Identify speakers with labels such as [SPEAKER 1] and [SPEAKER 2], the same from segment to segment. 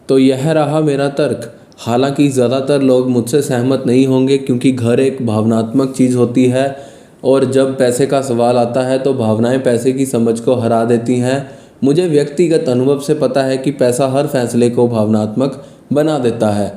[SPEAKER 1] तो यह रहा मेरा तर्क। हालांकि ज़्यादातर लोग मुझसे सहमत नहीं होंगे, क्योंकि घर एक भावनात्मक चीज़ होती है और जब पैसे का सवाल आता है तो भावनाएं पैसे की समझ को हरा देती हैं। मुझे व्यक्तिगत अनुभव से पता है कि पैसा हर फैसले को भावनात्मक बना देता है।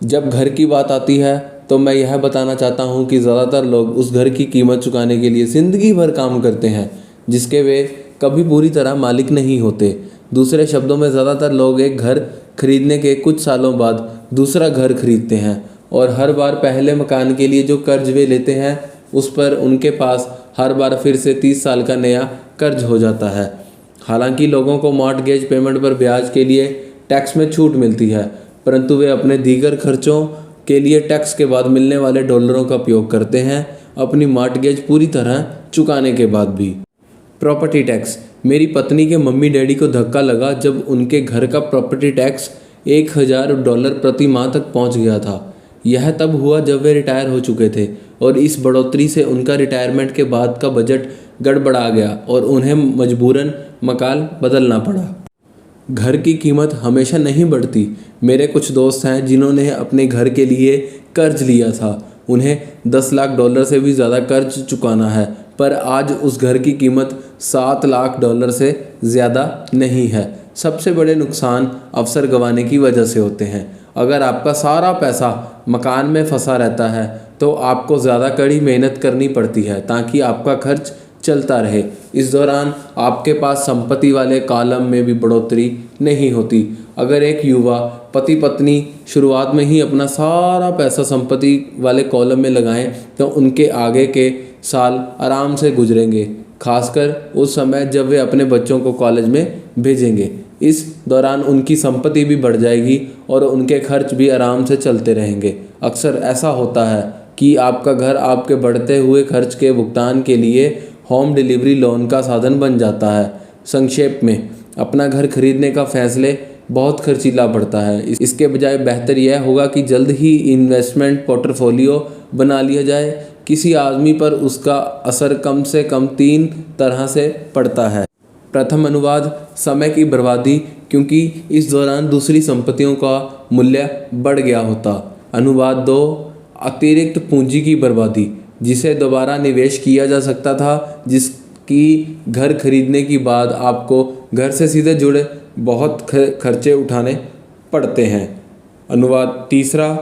[SPEAKER 1] जब घर की बात आती है तो मैं यह बताना चाहता हूँ कि ज़्यादातर लोग उस घर की कीमत चुकाने के लिए ज़िंदगी भर काम करते हैं, जिसके वे कभी पूरी तरह मालिक नहीं होते। दूसरे शब्दों में, ज़्यादातर लोग एक घर खरीदने के कुछ सालों बाद दूसरा घर खरीदते हैं और हर बार पहले मकान के लिए जो कर्ज वे लेते हैं उस पर उनके पास हर बार फिर से 30 साल का नया कर्ज हो जाता है। हालांकि लोगों को मॉर्टगेज पेमेंट पर ब्याज के लिए टैक्स में छूट मिलती है, परंतु वे अपने दीगर खर्चों के लिए टैक्स के बाद मिलने वाले डॉलरों का उपयोग करते हैं, अपनी मॉर्टगेज पूरी तरह चुकाने के बाद भी। Property tax. मेरी पत्नी के मम्मी डैडी को धक्का लगा जब उनके घर का प्रॉपर्टी टैक्स $1000 प्रति माह तक पहुंच गया था। यह तब हुआ जब वे रिटायर हो चुके थे और इस बढ़ोतरी से उनका रिटायरमेंट के बाद का बजट गड़बड़ा गया और उन्हें मजबूरन मकान बदलना पड़ा। घर की कीमत हमेशा नहीं बढ़ती। मेरे कुछ दोस्त हैं जिन्होंने अपने घर के लिए कर्ज लिया था। उन्हें $10 लाख से भी ज़्यादा कर्ज चुकाना है, पर आज उस घर की कीमत $7 लाख से ज़्यादा नहीं है। सबसे बड़े नुकसान अवसर गंवाने की वजह से होते हैं। अगर आपका सारा पैसा मकान में फंसा रहता है तो आपको ज़्यादा कड़ी मेहनत करनी पड़ती है ताकि आपका खर्च चलता रहे। इस दौरान आपके पास संपत्ति वाले कॉलम में भी बढ़ोतरी नहीं होती। अगर एक युवा पति पत्नी शुरुआत में ही अपना सारा पैसा संपत्ति वाले कॉलम में लगाएं तो उनके आगे के साल आराम से गुजरेंगे, खासकर उस समय जब वे अपने बच्चों को कॉलेज में भेजेंगे। इस दौरान उनकी संपत्ति भी बढ़ जाएगी और उनके खर्च भी आराम से चलते रहेंगे। अक्सर ऐसा होता है कि आपका घर आपके बढ़ते हुए खर्च के भुगतान के लिए होम डिलीवरी लोन का साधन बन जाता है। संक्षेप में, अपना घर खरीदने का फैसले बहुत खर्चीला पड़ता है। इसके बजाय बेहतर यह होगा कि जल्द ही इन्वेस्टमेंट पोर्टफोलियो बना लिया जाए। किसी आदमी पर उसका असर कम से कम 3 तरह से पड़ता है। प्रथम अनुवाद, समय की बर्बादी, क्योंकि इस दौरान दूसरी संपत्तियों का मूल्य बढ़ गया होता। अनुवाद 2, अतिरिक्त पूंजी की बर्बादी, जिसे दोबारा निवेश किया जा सकता था, जिसकी घर खरीदने के बाद आपको घर से सीधे जुड़े बहुत खर्चे उठाने पड़ते हैं। अनुवाद 3,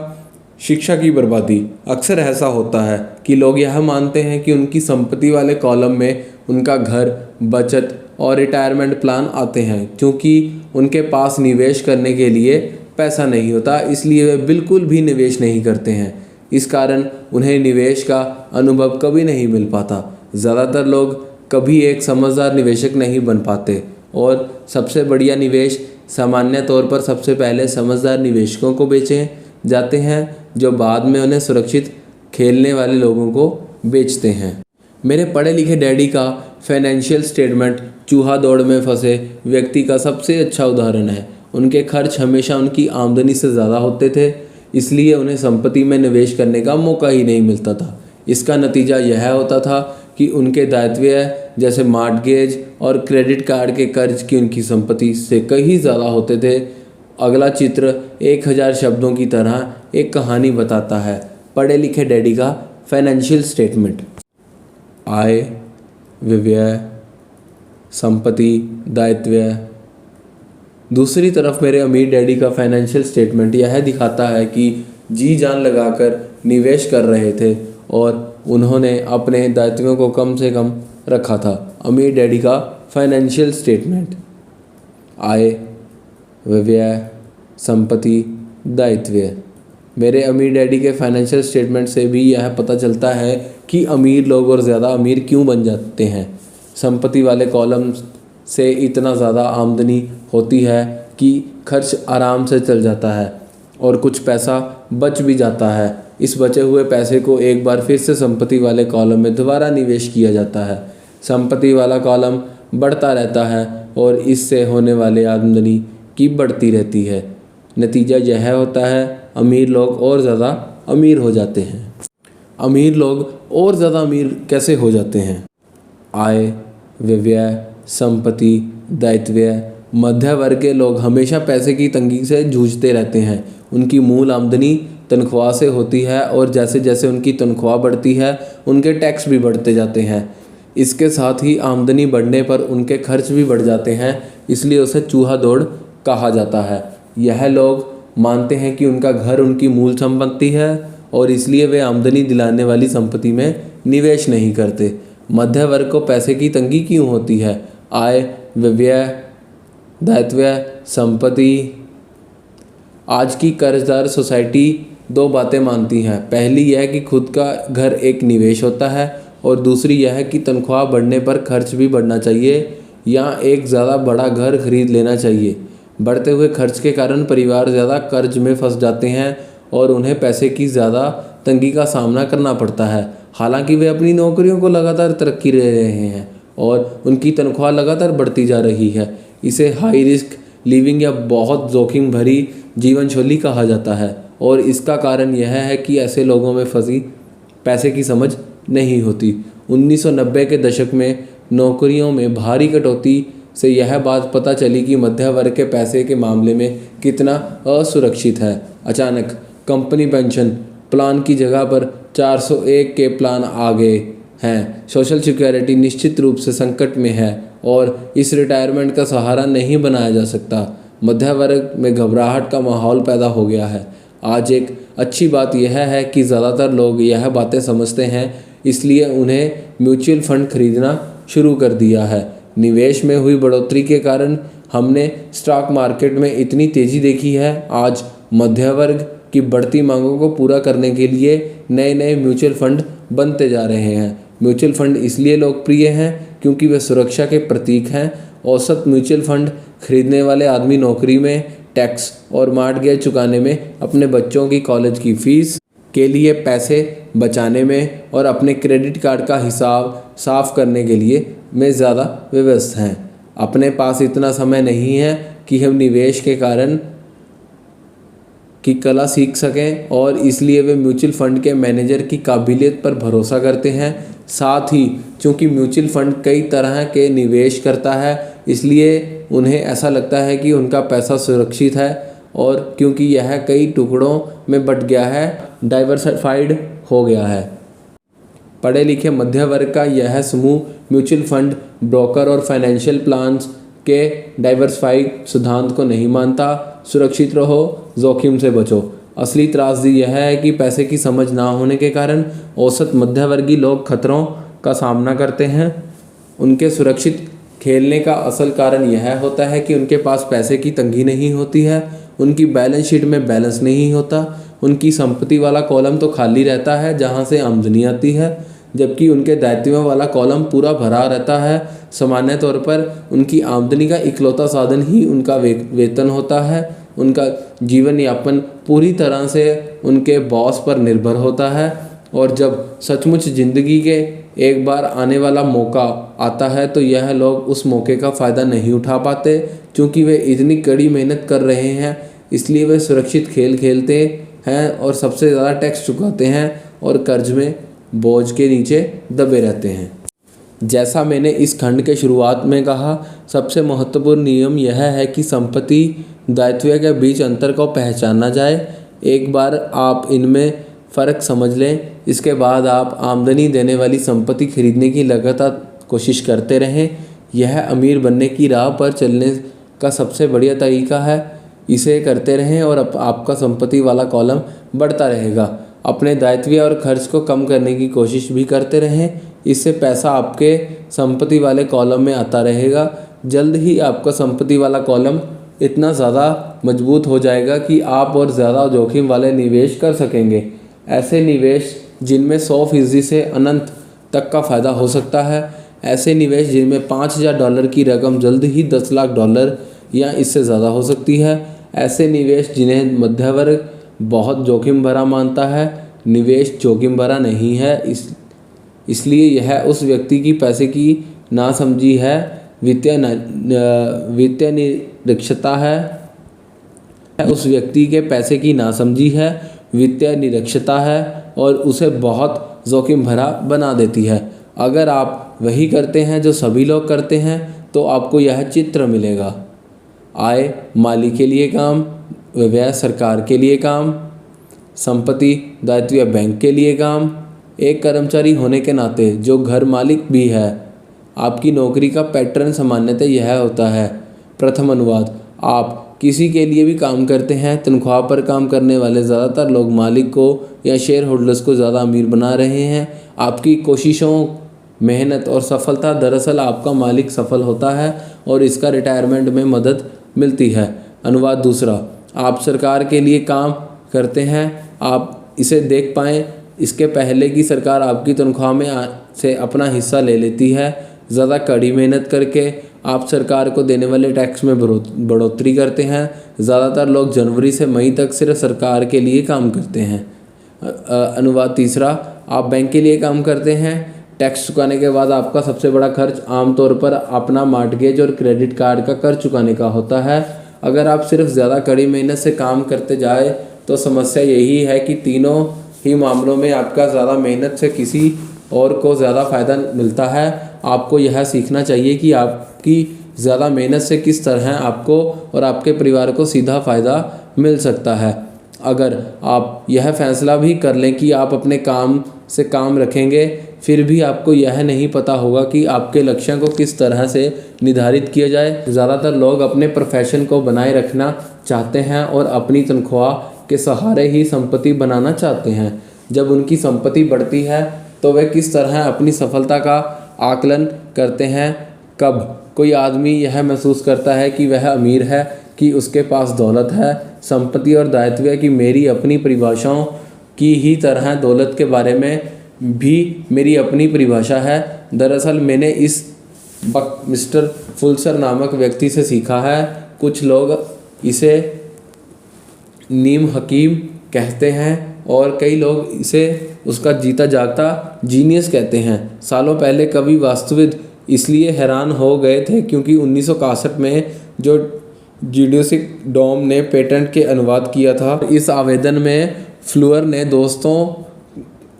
[SPEAKER 1] शिक्षा की बर्बादी। अक्सर ऐसा होता है कि लोग यह मानते हैं कि उनकी संपत्ति वाले कॉलम में उनका घर, बचत और रिटायरमेंट प्लान आते हैं। क्योंकि उनके पास निवेश करने के लिए पैसा नहीं होता, इसलिए वे बिल्कुल भी निवेश नहीं करते हैं। इस कारण उन्हें निवेश का अनुभव कभी नहीं मिल पाता। ज़्यादातर लोग कभी एक समझदार निवेशक नहीं बन पाते और सबसे बढ़िया निवेश सामान्य तौर पर सबसे पहले समझदार निवेशकों को बेचे जाते हैं, जो बाद में उन्हें सुरक्षित खेलने वाले लोगों को बेचते हैं। मेरे पढ़े लिखे डैडी का फाइनेंशियल स्टेटमेंट चूहा दौड़ में फंसे व्यक्ति का सबसे अच्छा उदाहरण है। उनके खर्च हमेशा उनकी आमदनी से ज़्यादा होते थे, इसलिए उन्हें संपत्ति में निवेश करने का मौका ही नहीं मिलता था। इसका नतीजा यह होता था कि उनके दायित्व जैसे मॉर्टगेज और क्रेडिट कार्ड के कर्ज की उनकी संपत्ति से कहीं ज़्यादा होते थे। अगला चित्र 1000 शब्दों की तरह एक कहानी बताता है। पढ़े लिखे डैडी का फाइनेंशियल स्टेटमेंट। आय, व्यय, संपत्ति, दायित्व। दूसरी तरफ मेरे अमीर डैडी का फाइनेंशियल स्टेटमेंट यह दिखाता है कि जी जान लगाकर निवेश कर रहे थे और उन्होंने अपने दायित्वों को कम से कम रखा था। अमीर डैडी का फाइनेंशियल स्टेटमेंट। आय, व्यय, संपत्ति, दायित्व। मेरे अमीर डैडी के फाइनेंशियल स्टेटमेंट से भी यह पता चलता है कि अमीर लोग और ज़्यादा अमीर क्यों बन जाते हैं। संपत्ति वाले कॉलम से इतना ज़्यादा आमदनी होती है कि खर्च आराम से चल जाता है और कुछ पैसा बच भी जाता है। इस बचे हुए पैसे को एक बार फिर से संपत्ति वाले कॉलम में दोबारा निवेश किया जाता है। संपत्ति वाला कॉलम बढ़ता रहता है और इससे होने वाले आमदनी की बढ़ती रहती है। नतीजा यह होता है, अमीर लोग और ज़्यादा अमीर हो जाते हैं। अमीर लोग और ज़्यादा अमीर कैसे हो जाते हैं? आय, व्यय, संपत्ति, दायित्व, मध्य वर्ग के लोग हमेशा पैसे की तंगी से जूझते रहते हैं। उनकी मूल आमदनी तनख्वाह से होती है और जैसे जैसे उनकी तनख्वाह बढ़ती है उनके टैक्स भी बढ़ते जाते हैं। इसके साथ ही आमदनी बढ़ने पर उनके खर्च भी बढ़ जाते हैं, इसलिए उसे चूहा दौड़ कहा जाता है। यह लोग मानते हैं कि उनका घर उनकी मूल संपत्ति है और इसलिए वे आमदनी दिलाने वाली संपत्ति में निवेश नहीं करते। मध्य वर्ग को पैसे की तंगी क्यों होती है? आय, व्यय, दायित्व, संपत्ति। आज की कर्जदार सोसाइटी दो बातें मानती हैं। पहली यह कि खुद का घर एक निवेश होता है और दूसरी यह कि तनख्वाह बढ़ने पर खर्च भी बढ़ना चाहिए या एक ज़्यादा बड़ा घर खरीद लेना चाहिए। बढ़ते हुए खर्च के कारण परिवार ज़्यादा कर्ज में फंस जाते हैं और उन्हें पैसे की ज़्यादा तंगी का सामना करना पड़ता है। हालांकि वे अपनी नौकरियों को लगातार तरक्की ले रहे हैं और उनकी तनख्वाह लगातार बढ़ती जा रही है। इसे हाई रिस्क लिविंग या बहुत जोखिम भरी जीवन शैली कहा जाता है और इसका कारण यह है कि ऐसे लोगों में फंसी पैसे की समझ नहीं होती। 1990 के दशक में नौकरियों में भारी कटौती से यह बात पता चली कि मध्य वर्ग के पैसे के मामले में कितना असुरक्षित है। अचानक कंपनी पेंशन प्लान की जगह पर 401 के प्लान आ गए हैं। सोशल सिक्योरिटी निश्चित रूप से संकट में है और इस रिटायरमेंट का सहारा नहीं बनाया जा सकता। मध्य वर्ग में घबराहट का माहौल पैदा हो गया है। आज एक अच्छी बात यह है कि ज़्यादातर लोग यह बातें समझते हैं, इसलिए उन्हें म्यूचुअल फंड खरीदना शुरू कर दिया है। निवेश में हुई बढ़ोतरी के कारण हमने स्टॉक मार्केट में इतनी तेज़ी देखी है। आज मध्य वर्ग की बढ़ती मांगों को पूरा करने के लिए नए नए म्यूचुअल फंड बनते जा रहे हैं। म्यूचुअल फंड इसलिए लोकप्रिय हैं क्योंकि वे सुरक्षा के प्रतीक हैं। औसत म्यूचुअल फंड खरीदने वाले आदमी नौकरी में, टैक्स और मॉर्टगेज चुकाने में, अपने बच्चों की कॉलेज की फीस के लिए पैसे बचाने में और अपने क्रेडिट कार्ड का हिसाब साफ करने के लिए में ज़्यादा व्यस्त हैं। अपने पास इतना समय नहीं है कि हम निवेश के कारण की कला सीख सकें और इसलिए वे म्यूचुअल फंड के मैनेजर की काबिलियत पर भरोसा करते हैं। साथ ही चूंकि म्यूचुअल फंड कई तरह के निवेश करता है, इसलिए उन्हें ऐसा लगता है कि उनका पैसा सुरक्षित है और क्योंकि यह कई टुकड़ों में बट गया है, डाइवर्सिफाइड हो गया है। पढ़े लिखे मध्य वर्ग का यह समूह म्यूचुअल फंड, ब्रोकर और फाइनेंशियल प्लान्स के डाइवर्सिफाइड सिद्धांत को नहीं मानता। सुरक्षित रहो, जोखिम से बचो। असली त्रासदी यह है कि पैसे की समझ ना होने के कारण औसत मध्यवर्गीय लोग खतरों का सामना करते हैं। उनके सुरक्षित खेलने का असल कारण यह होता है कि उनके पास पैसे की तंगी नहीं होती है, उनकी बैलेंस शीट में बैलेंस नहीं होता, उनकी संपत्ति वाला कॉलम तो खाली रहता है जहां से आमदनी आती है, जबकि उनके दायित्वों वाला कॉलम पूरा भरा रहता है। सामान्य तौर पर उनकी आमदनी का इकलौता साधन ही उनका वेतन होता है। उनका जीवन यापन पूरी तरह से उनके बॉस पर निर्भर होता है और जब सचमुच ज़िंदगी के एक बार आने वाला मौका आता है तो यह लोग उस मौके का फ़ायदा नहीं उठा पाते। क्योंकि वे इतनी कड़ी मेहनत कर रहे हैं, इसलिए वे सुरक्षित खेल खेलते हैं और सबसे ज़्यादा टैक्स चुकाते हैं और कर्ज में बोझ के नीचे दबे रहते हैं। जैसा मैंने इस खंड के शुरुआत में कहा, सबसे महत्वपूर्ण नियम यह है कि संपत्ति दायित्व के बीच अंतर को पहचाना जाए। एक बार आप इनमें फ़र्क समझ लें, इसके बाद आप आमदनी देने वाली संपत्ति खरीदने की लगातार कोशिश करते रहें। यह अमीर बनने की राह पर चलने का सबसे बढ़िया तरीका है। इसे करते रहें और आपका संपत्ति वाला कॉलम बढ़ता रहेगा। अपने दायित्व और खर्च को कम करने की कोशिश भी करते रहें, इससे पैसा आपके संपत्ति वाले कॉलम में आता रहेगा। जल्द ही आपका संपत्ति वाला कॉलम इतना ज़्यादा मजबूत हो जाएगा कि आप और ज़्यादा जोखिम वाले निवेश कर सकेंगे। ऐसे निवेश जिनमें 100% से अनंत तक का फ़ायदा हो सकता है। ऐसे निवेश जिनमें $5000 की रकम जल्द ही $10 लाख या इससे ज़्यादा हो सकती है। ऐसे निवेश जिन्हें मध्य वर्ग बहुत जोखिम भरा मानता है। निवेश जोखिम भरा नहीं है, इसलिए यह उस व्यक्ति की पैसे की नासमझी है, वित्तीय निरक्षरता है। उस व्यक्ति के पैसे की नासमझी है, वित्तीय निरक्षरता है और उसे बहुत जोखिम भरा बना देती है। अगर आप वही करते हैं जो सभी लोग करते हैं तो आपको यह चित्र मिलेगा। आय माली के लिए काम, व्यय सरकार के लिए काम, संपत्ति दायित्व या बैंक के लिए काम। एक कर्मचारी होने के नाते जो घर मालिक भी है, आपकी नौकरी का पैटर्न सामान्यतः यह होता है। प्रथम अनुवाद, आप किसी के लिए भी काम करते हैं। तनख्वाह पर काम करने वाले ज़्यादातर लोग मालिक को या शेयर होल्डर्स को ज़्यादा अमीर बना रहे हैं। आपकी कोशिशों, मेहनत और सफलता दरअसल आपका मालिक सफल होता है और इसका रिटायरमेंट में मदद मिलती है। अनुवाद दूसरा, आप सरकार के लिए काम करते हैं। आप इसे देख पाएँ इसके पहले कि सरकार आपकी तनख्वाह में से अपना हिस्सा ले लेती है। ज़्यादा कड़ी मेहनत करके आप सरकार को देने वाले टैक्स में बढ़ोतरी करते हैं। ज़्यादातर लोग जनवरी से मई तक सिर्फ सरकार के लिए काम करते हैं। अनुवाद तीसरा, आप बैंक के लिए काम करते हैं। टैक्स चुकाने के बाद आपका सबसे बड़ा खर्च आमतौर पर अपना मॉर्टगेज और क्रेडिट कार्ड का कर्ज चुकाने का होता है। अगर आप सिर्फ ज़्यादा कड़ी मेहनत से काम करते जाए तो समस्या यही है कि तीनों ही मामलों में आपका ज़्यादा मेहनत से किसी और को ज़्यादा फ़ायदा मिलता है। आपको यह सीखना चाहिए कि आपकी ज़्यादा मेहनत से किस तरह आपको और आपके परिवार को सीधा फ़ायदा मिल सकता है। अगर आप यह फैसला भी कर लें कि आप अपने काम से काम रखेंगे, फिर भी आपको यह नहीं पता होगा कि आपके लक्ष्यों को किस तरह से निर्धारित किया जाए। ज़्यादातर लोग अपने प्रोफेशन को बनाए रखना चाहते हैं और अपनी तनख्वाह के सहारे ही संपत्ति बनाना चाहते हैं। जब उनकी संपत्ति बढ़ती है तो वे किस तरह अपनी सफलता का आकलन करते हैं। कब कोई आदमी यह महसूस करता है कि वह अमीर है, कि उसके पास दौलत है, संपत्ति और दायित्व की मेरी अपनी परिभाषाओं की ही तरह दौलत के बारे में भी मेरी अपनी परिभाषा है। दरअसल मैंने इस बकमिस्टर फुल्सर नामक व्यक्ति से सीखा है। कुछ लोग इसे नीम हकीम कहते हैं और कई लोग इसे उसका जीता जागता जीनियस कहते हैं। सालों पहले कवि वास्तविद इसलिए हैरान हो गए थे क्योंकि 1961 में जो जियोडिसिक डोम ने पेटेंट के अनुवाद किया था, इस आवेदन में फ्लूअर ने दोस्तों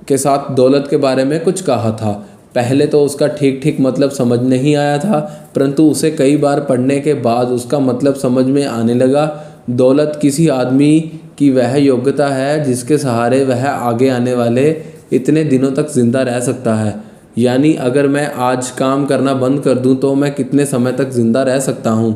[SPEAKER 1] के साथ दौलत के बारे में कुछ कहा था। पहले तो उसका ठीक मतलब समझ नहीं आया था, परंतु उसे कई बार पढ़ने के बाद उसका मतलब समझ में आने लगा। दौलत किसी आदमी की वह योग्यता है जिसके सहारे वह आगे आने वाले इतने दिनों तक जिंदा रह सकता है। यानी अगर मैं आज काम करना बंद कर दूं तो मैं कितने समय तक जिंदा रह सकता हूं।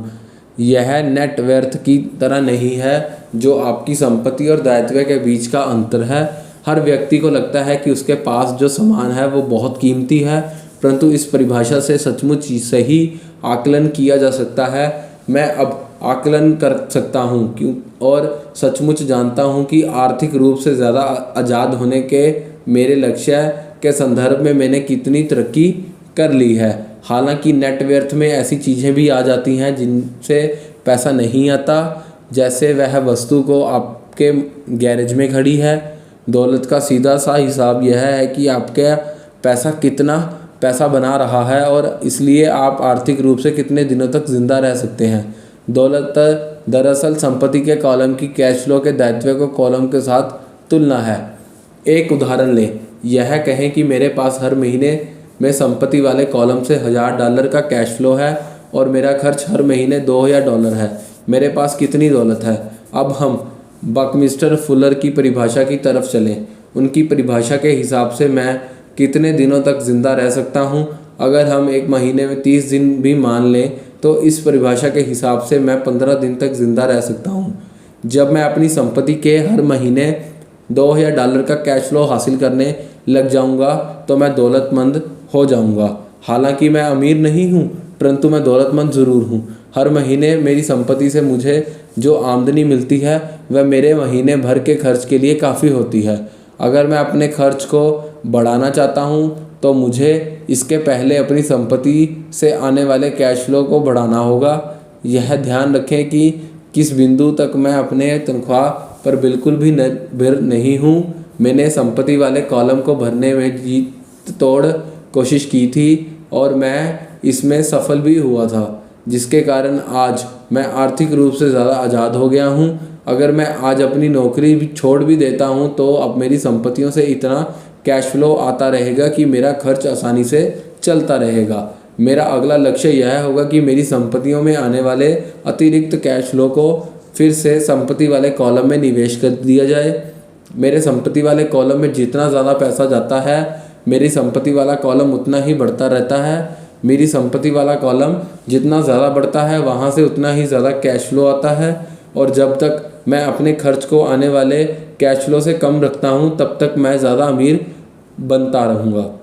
[SPEAKER 1] यह नेट वर्थ की तरह नहीं है जो आपकी संपत्ति और दायित्व के बीच का अंतर है। हर व्यक्ति को लगता है कि उसके पास जो सामान है वो बहुत कीमती है, परंतु इस परिभाषा से सचमुच सही आकलन किया जा सकता है। मैं अब आकलन कर सकता हूँ क्यों और सचमुच जानता हूँ कि आर्थिक रूप से ज़्यादा आज़ाद होने के मेरे लक्ष्य के संदर्भ में मैंने कितनी तरक्की कर ली है। हालांकि नेट वर्थ में ऐसी चीज़ें भी आ जाती हैं जिनसे पैसा नहीं आता, जैसे वह वस्तु को आपके गैरेज में खड़ी है। दौलत का सीधा सा हिसाब यह है कि आपका पैसा कितना पैसा बना रहा है और इसलिए आप आर्थिक रूप से कितने दिनों तक जिंदा रह सकते हैं। दौलत दरअसल संपत्ति के कॉलम की कैश फ्लो के दायित्व को कॉलम के साथ तुलना है। एक उदाहरण लें, यह कहें कि मेरे पास हर महीने में संपत्ति वाले कॉलम से $1000 का कैश फ्लो है और मेरा खर्च हर महीने $2000 है। मेरे पास कितनी दौलत है? अब हम बकमिस्टर फुलर की परिभाषा की तरफ चलें। उनकी परिभाषा के हिसाब से मैं कितने दिनों तक जिंदा रह सकता हूँ? अगर हम एक महीने में 30 दिन भी मान लें तो इस परिभाषा के हिसाब से मैं 15 दिन तक जिंदा रह सकता हूँ। जब मैं अपनी संपत्ति के हर महीने $2000 का कैश फ्लो हासिल करने लग जाऊंगा तो मैं दौलतमंद हो जाऊंगा। हालांकि मैं अमीर नहीं हूँ, परंतु मैं दौलतमंद ज़रूर हूँ। हर महीने मेरी संपत्ति से मुझे जो आमदनी मिलती है वह मेरे महीने भर के खर्च के लिए काफ़ी होती है। अगर मैं अपने खर्च को बढ़ाना चाहता हूँ तो मुझे इसके पहले अपनी संपत्ति से आने वाले कैश फ्लो को बढ़ाना होगा। यह ध्यान रखें कि किस बिंदु तक मैं अपने तनख्वाह पर बिल्कुल भी निर्भर नहीं हूँ। मैंने संपत्ति वाले कॉलम को भरने में जीत तोड़ कोशिश की थी और मैं इसमें सफल भी हुआ था, जिसके कारण आज मैं आर्थिक रूप से ज़्यादा आज़ाद हो गया हूँ। अगर मैं आज अपनी नौकरी भी छोड़ भी देता हूँ तो अब मेरी संपत्तियों से इतना कैश फ्लो आता रहेगा कि मेरा खर्च आसानी से चलता रहेगा। मेरा अगला लक्ष्य यह होगा कि मेरी संपत्तियों में आने वाले अतिरिक्त कैश फ्लो को फिर से संपत्ति वाले कॉलम में निवेश कर दिया जाए। मेरे संपत्ति वाले कॉलम में जितना ज़्यादा पैसा जाता है, मेरी संपत्ति वाला कॉलम उतना ही बढ़ता रहता है। मेरी संपत्ति वाला कॉलम जितना ज़्यादा बढ़ता है, वहाँ से उतना ही ज़्यादा कैश फ्लो आता है। और जब तक मैं अपने खर्च को आने वाले कैश फ्लो से कम रखता हूँ, तब तक मैं ज़्यादा अमीर बनता रहूँगा।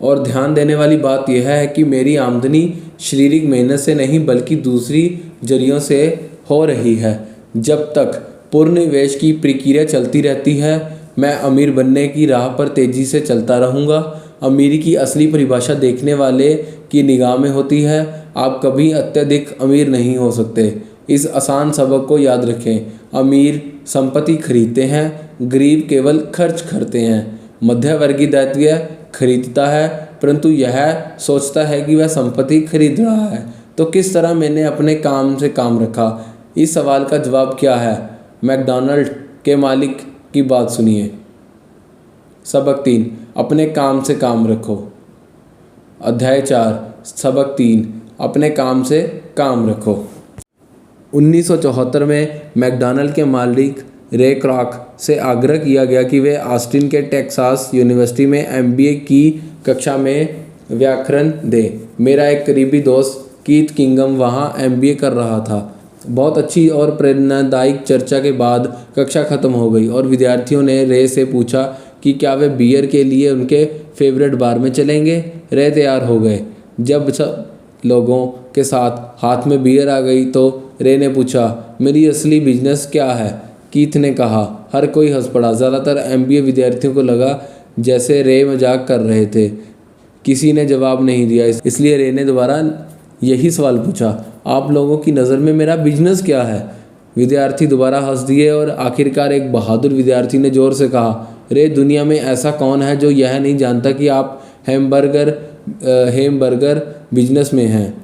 [SPEAKER 1] और ध्यान देने वाली बात यह है कि मेरी आमदनी शारीरिक मेहनत से नहीं बल्कि दूसरी जरियों से हो रही है। जब तक पूर्ण निवेश की प्रक्रिया चलती रहती है, मैं अमीर बनने की राह पर तेज़ी से चलता रहूँगा। अमीरी की असली परिभाषा देखने वाले की निगाह में होती है। आप कभी अत्यधिक अमीर नहीं हो सकते। इस आसान सबक को याद रखें। अमीर संपत्ति खरीदते हैं, गरीब केवल खर्च करते हैं। मध्यवर्गीय दायित्व खरीदता है, परंतु यह सोचता है कि वह संपत्ति खरीद रहा है। तो किस तरह मैंने अपने काम से काम रखा? इस सवाल का जवाब क्या है? मैकडॉनल्ड के मालिक की बात सुनिए। सबक 3, अपने काम से काम रखो। अध्याय 4, सबक 3, अपने काम से काम रखो। 1974 में मैकडॉनल्ड के मालिक रे क्रॉक से आग्रह किया गया कि वे ऑस्टिन के टेक्सास यूनिवर्सिटी में MBA की कक्षा में व्याकरण दें। मेरा एक करीबी दोस्त कीथ किंगम वहाँ MBA कर रहा था। बहुत अच्छी और प्रेरणादायक चर्चा के बाद कक्षा ख़त्म हो गई और विद्यार्थियों ने रे से पूछा कि क्या वे बियर के लिए उनके फेवरेट बार में चलेंगे। रे तैयार हो गए। जब सब लोगों के साथ हाथ में बियर आ गई तो रे ने पूछा, मेरी असली बिजनेस क्या है? कीथ ने कहा। हर कोई हंस पड़ा। ज़्यादातर MBA विद्यार्थियों को लगा जैसे रे मजाक कर रहे थे। किसी ने जवाब नहीं दिया, इसलिए रे ने दोबारा यही सवाल पूछा, आप लोगों की नज़र में मेरा बिजनेस क्या है? विद्यार्थी दोबारा हंस दिए और आखिरकार एक बहादुर विद्यार्थी ने ज़ोर से कहा, रे, दुनिया में ऐसा कौन है जो यह नहीं जानता कि आप हैमबर्गर बिजनेस में हैं?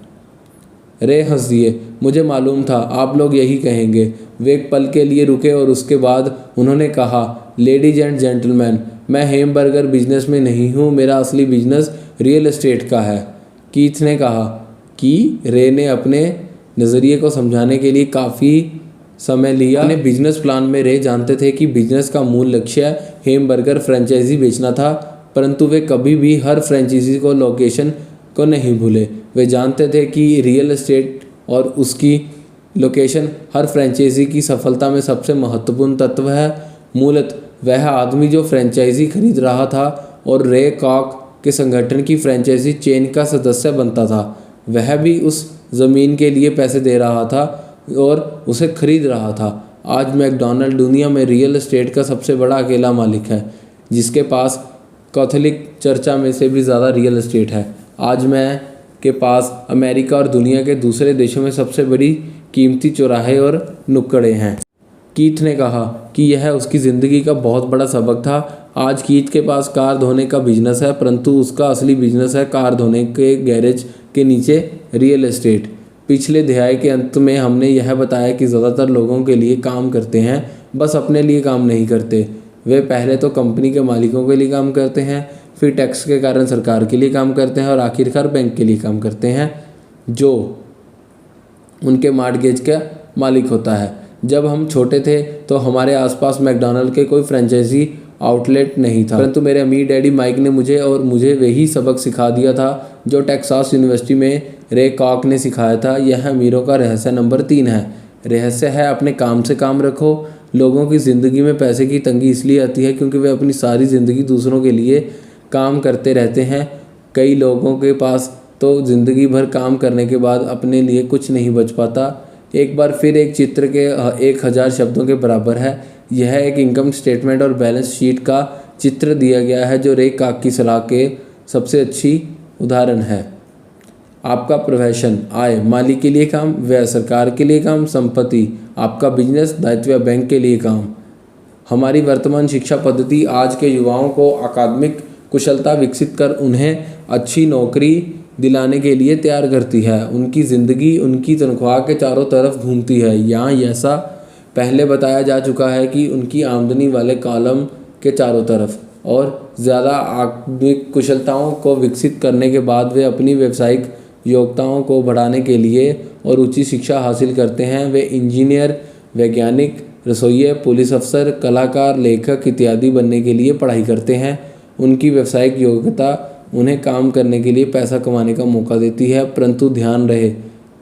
[SPEAKER 1] रे हंस दिए। मुझे मालूम था आप लोग यही कहेंगे। वे एक पल के लिए रुके और उसके बाद उन्होंने कहा, लेडीज एंड जेंटलमैन, मैं हैमबर्गर बिजनेस में नहीं हूँ। मेरा असली बिजनेस रियल एस्टेट का है। कीथ ने कहा कि रे ने अपने नज़रिए को समझाने के लिए काफ़ी समय लिया। अपने बिजनेस प्लान में रे जानते थे कि बिजनेस का मूल लक्ष्य हैमबर्गर फ्रेंचाइजी बेचना था, परंतु वे कभी भी हर फ्रेंचाइजी को लोकेशन को नहीं भूले। वे जानते थे कि रियल एस्टेट और उसकी लोकेशन हर फ्रेंचाइजी की सफलता में सबसे महत्वपूर्ण तत्व है। मूलतः वह आदमी जो फ्रेंचाइजी खरीद रहा था और रे कॉक के संगठन की फ्रेंचाइजी चेन का सदस्य बनता था, वह भी उस ज़मीन के लिए पैसे दे रहा था और उसे खरीद रहा था। आज मैकडॉनल्ड दुनिया में रियल एस्टेट का सबसे बड़ा अकेला मालिक है, जिसके पास कैथोलिक चर्चा में से भी ज़्यादा रियल एस्टेट है। आज मैं के पास अमेरिका और दुनिया के दूसरे देशों में सबसे बड़ी कीमती चौराहे और नुक्कड़े हैं। कीथ ने कहा कि यह उसकी ज़िंदगी का बहुत बड़ा सबक था। आज कीथ के पास कार धोने का बिजनेस है, परंतु उसका असली बिजनेस है कार धोने के गैरेज के नीचे रियल एस्टेट। पिछले अध्याय के अंत में हमने यह बताया कि ज़्यादातर लोगों के लिए काम करते हैं, बस अपने लिए काम नहीं करते। वे पहले तो कंपनी के मालिकों के लिए काम करते हैं, फिर टैक्स के कारण सरकार के लिए काम करते हैं और आखिरकार बैंक के लिए काम करते हैं, जो उनके मॉर्गेज का मालिक होता है। जब हम छोटे थे तो हमारे आसपास मैकडॉनल्ड के कोई फ्रेंचाइजी आउटलेट नहीं था, परंतु मेरे अमीर डैडी माइक ने मुझे वही सबक सिखा दिया था जो टेक्सास यूनिवर्सिटी में रे कॉक ने सिखाया था। यह अमीरों का रहस्य नंबर 3 है। रहस्य है अपने काम से काम रखो। लोगों की ज़िंदगी में पैसे की तंगी इसलिए आती है क्योंकि वे अपनी सारी ज़िंदगी दूसरों के लिए काम करते रहते हैं। कई लोगों के पास तो ज़िंदगी भर काम करने के बाद अपने लिए कुछ नहीं बच पाता। एक बार फिर एक चित्र के 1000 शब्दों के बराबर है। यह एक इनकम स्टेटमेंट और बैलेंस शीट का चित्र दिया गया है जो रे कॉक की सलाह के सबसे अच्छी उदाहरण है। आपका प्रोफेशन, आय, मालिक के लिए काम, व्यय, सरकार के लिए काम, संपत्ति, आपका बिजनेस, दायित्व, बैंक के लिए काम। हमारी वर्तमान शिक्षा पद्धति आज के युवाओं को अकादमिक कुशलता विकसित कर उन्हें अच्छी नौकरी दिलाने के लिए तैयार करती है। उनकी ज़िंदगी उनकी तनख्वाह के चारों तरफ घूमती है। यहाँ ऐसा पहले बताया जा चुका है कि उनकी आमदनी वाले कॉलम के चारों तरफ, और ज़्यादा आत्मिक कुशलताओं को विकसित करने के बाद वे अपनी व्यावसायिक योग्यताओं को बढ़ाने के लिए और उच्च शिक्षा हासिल करते हैं। वे इंजीनियर, वैज्ञानिक, रसोइये, पुलिस अफसर, कलाकार, लेखक इत्यादि बनने के लिए पढ़ाई करते हैं। उनकी व्यावसायिक योग्यता उन्हें काम करने के लिए पैसा कमाने का मौका देती है, परंतु ध्यान रहे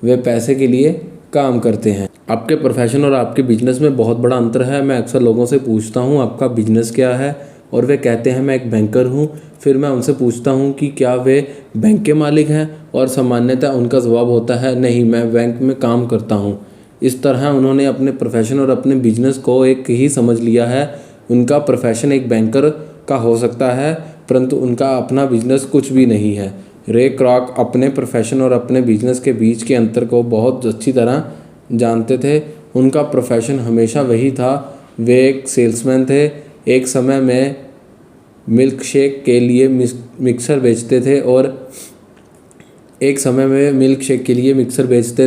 [SPEAKER 1] वे पैसे के लिए काम करते हैं। आपके प्रोफेशन और आपके बिजनेस में बहुत बड़ा अंतर है। मैं अक्सर लोगों से पूछता हूँ आपका बिजनेस क्या है, और वे कहते हैं मैं एक बैंकर हूँ। फिर मैं उनसे पूछता हूँ कि क्या वे बैंक के मालिक हैं, और सामान्यतः उनका जवाब होता है नहीं, मैं बैंक में काम करता हूँ। इस तरह उन्होंने अपने प्रोफेशन और अपने बिजनेस को एक ही समझ लिया है। उनका प्रोफेशन एक बैंकर का हो सकता है, परंतु उनका अपना बिजनेस कुछ भी नहीं है। रे क्रॉक अपने प्रोफेशन और अपने बिजनेस के बीच के अंतर को बहुत अच्छी तरह जानते थे। उनका प्रोफेशन हमेशा वही था, वे एक सेल्समैन थे। एक समय में मिल्क शेक के लिए मिक्सर बेचते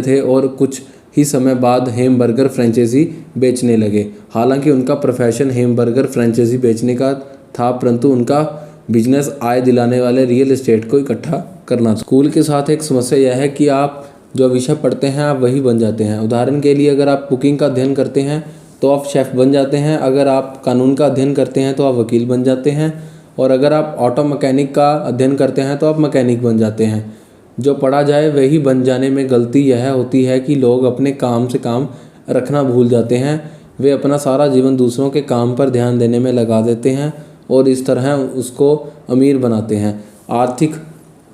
[SPEAKER 1] थे और कुछ ही समय बाद हैमबर्गर फ्रेंचाइजी बेचने लगे। हालांकि उनका प्रोफेशन हैमबर्गर फ्रेंचाइजी बेचने का था, परंतु उनका बिजनेस आय दिलाने वाले रियल एस्टेट को इकट्ठा करना। स्कूल के साथ एक समस्या यह है कि आप जो विषय पढ़ते हैं आप वही बन जाते हैं। उदाहरण के लिए, अगर आप कुकिंग का अध्ययन करते हैं तो आप शेफ़ बन जाते हैं, अगर आप कानून का अध्ययन करते हैं तो आप वकील बन जाते हैं, और अगर आप ऑटो मैकेनिक का अध्ययन करते हैं तो आप मैकेनिक बन जाते हैं। जो पढ़ा जाए वही बन जाने में गलती यह होती है कि लोग अपने काम से काम रखना भूल जाते हैं। वे अपना सारा जीवन दूसरों के काम पर ध्यान देने में लगा देते हैं और इस तरह उसको अमीर बनाते हैं। आर्थिक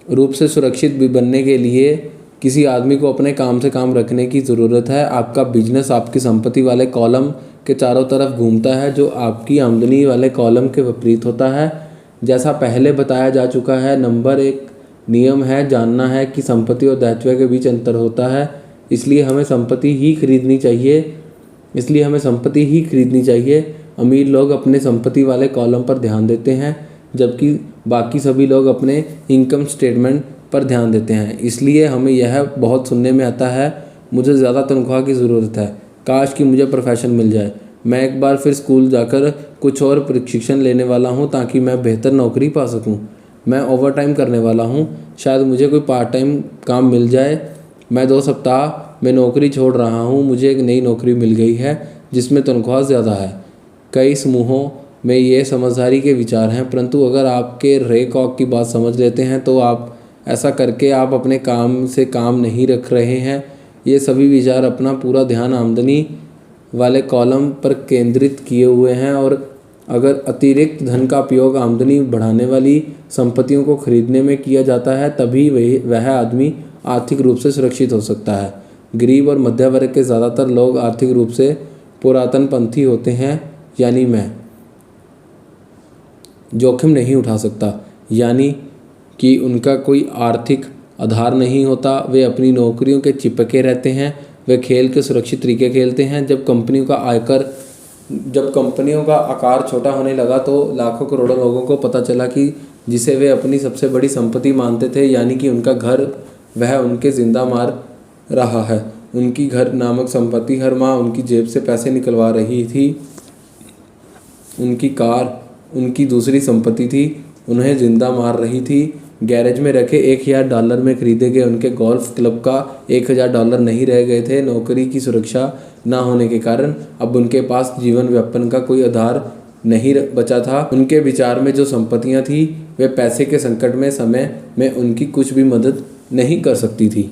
[SPEAKER 1] रूप से सुरक्षित भी बनने के लिए किसी आदमी को अपने काम से काम रखने की ज़रूरत है। आपका बिजनेस आपकी संपत्ति वाले कॉलम के चारों तरफ घूमता है, जो आपकी आमदनी वाले कॉलम के विपरीत होता है। जैसा पहले बताया जा चुका है, नंबर 1 नियम है जानना है कि संपत्ति और दायित्व के बीच अंतर होता है। इसलिए हमें संपत्ति ही खरीदनी चाहिए। अमीर लोग अपने संपत्ति वाले कॉलम पर ध्यान देते हैं, जबकि बाकी सभी लोग अपने इनकम स्टेटमेंट पर ध्यान देते हैं। इसलिए हमें यह बहुत सुनने में आता है, मुझे ज़्यादा तनख्वाह की ज़रूरत है, काश कि मुझे प्रोफेशन मिल जाए। मैं एक बार फिर स्कूल जाकर कुछ और प्रशिक्षण लेने वाला हूँ ताकि मैं बेहतर नौकरी पा सकूँ। मैं ओवर टाइम करने वाला हूँ, शायद मुझे कोई पार्ट टाइम काम मिल जाए। मैं 2 सप्ताह में नौकरी छोड़ रहा हूँ, मुझे एक नई नौकरी मिल गई है जिसमें तनख्वाह ज़्यादा है। कई समूहों में ये समझदारी के विचार हैं, परंतु अगर आपके रे कॉक की बात समझ लेते हैं तो आप ऐसा करके आप अपने काम से काम नहीं रख रहे हैं। ये सभी विचार अपना पूरा ध्यान आमदनी वाले कॉलम पर केंद्रित किए हुए हैं, और अगर अतिरिक्त धन का उपयोग आमदनी बढ़ाने वाली संपत्तियों को खरीदने में किया जाता है तभी वह आदमी आर्थिक रूप से सुरक्षित हो सकता है। गरीब और मध्य वर्ग के ज़्यादातर लोग आर्थिक रूप से पुरातनपंथी होते हैं, यानी मैं जोखिम नहीं उठा सकता, यानी कि उनका कोई आर्थिक आधार नहीं होता। वे अपनी नौकरियों के चिपके रहते हैं। वे खेल के सुरक्षित तरीके खेलते हैं। जब कंपनियों का आकार छोटा होने लगा तो लाखों करोड़ों लोगों को पता चला कि जिसे वे अपनी सबसे बड़ी संपत्ति मानते थे, यानी कि उनका घर, वह उनके जिंदा मार रहा है। उनकी घर नामक संपत्ति हर माह उनकी जेब से पैसे निकलवा रही थी। उनकी कार उनकी दूसरी संपत्ति थी, उन्हें जिंदा मार रही थी। गैरेज में रखे $1000 में खरीदे गए उनके गोल्फ क्लब का $1000 नहीं रह गए थे। नौकरी की सुरक्षा न होने के कारण अब उनके पास जीवन यापन का कोई आधार नहीं बचा था। उनके विचार में जो संपत्तियां थी वे पैसे के संकट में समय में उनकी कुछ भी मदद नहीं कर सकती थी।